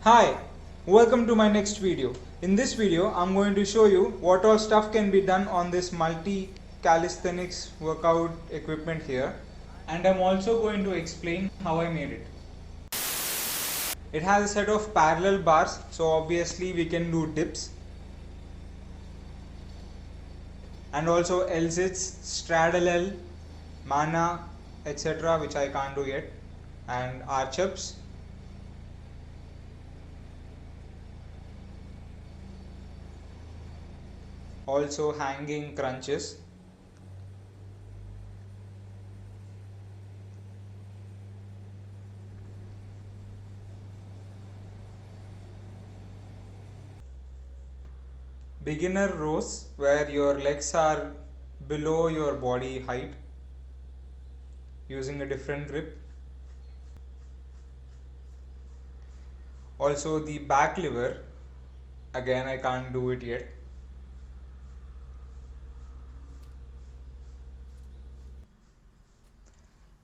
Hi, welcome to my next video. In this video, I'm going to show you what all stuff can be done on this multi-calisthenics workout equipment here. And I'm also going to explain how I made it. It has a set of parallel bars, so obviously we can do dips. And also L-sits, straddle L, mana, etc. which I can't do yet. And arch-ups. Also hanging crunches. Beginner rows where your legs are below your body height using a different grip. Also the back lever, again I can't do it yet.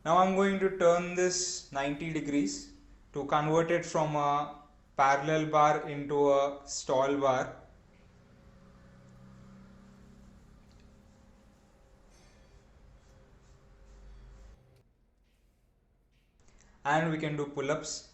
Now I'm going to turn this 90 degrees to convert it from a parallel bar into a stall bar. And we can do pull-ups.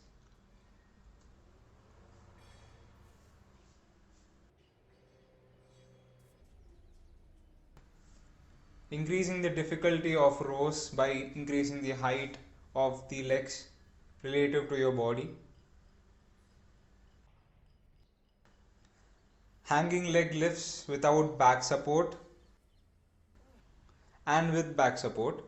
Increasing the difficulty of rows by increasing the height of the legs relative to your body. Hanging leg lifts without back support and with back support.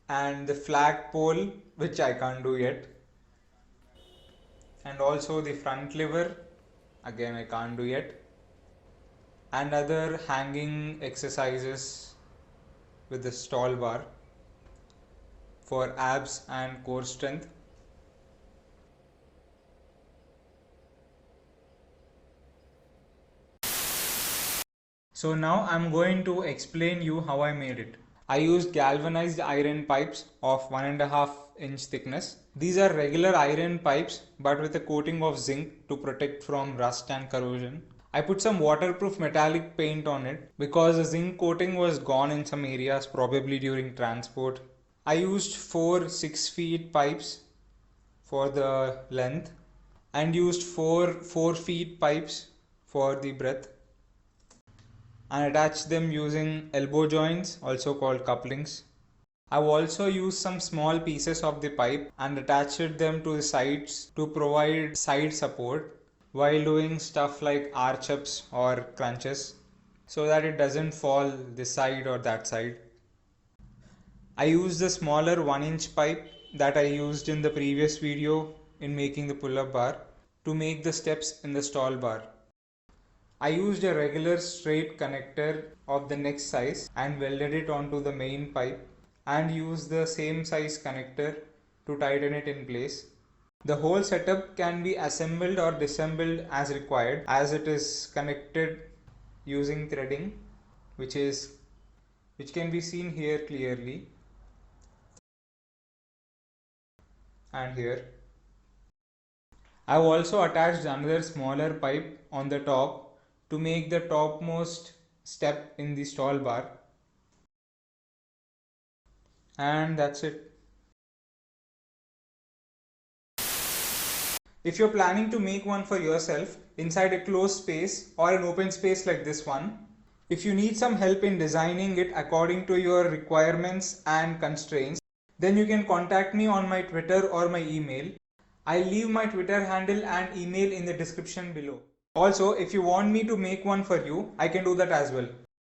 And the flag pole, which I can't do yet. And also the front lever, again I can't do yet. And other hanging exercises with the stall bar for abs and core strength. So now I'm going to explain you how I made it. I used galvanized iron pipes of 1.5 inch thickness. These are regular iron pipes but with a coating of zinc to protect from rust and corrosion. I put some waterproof metallic paint on it because the zinc coating was gone in some areas, probably during transport. I used 4 6 feet pipes for the length and used 4 feet pipes for the breadth, and attach them using elbow joints, also called couplings. I've also used some small pieces of the pipe and attached them to the sides to provide side support while doing stuff like arch-ups or crunches so that it doesn't fall this side or that side. I used the smaller 1-inch pipe that I used in the previous video in making the pull-up bar to make the steps in the stall bar. I used a regular straight connector of the next size and welded it onto the main pipe and used the same size connector to tighten it in place. The whole setup can be assembled or disassembled as required, as it is connected using threading which can be seen here clearly and here. I have also attached another smaller pipe on the top to make the topmost step in the stall bar, and that's it. If you're planning to make one for yourself inside a closed space or an open space like this one, if you need some help in designing it according to your requirements and constraints, then you can contact me on my Twitter or my email. I'll leave my Twitter handle and email in the description below. Also, if you want me to make one for you, I can do that as well.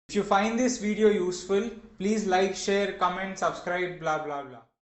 If you find this video useful, please like, share, comment, subscribe, blah blah blah.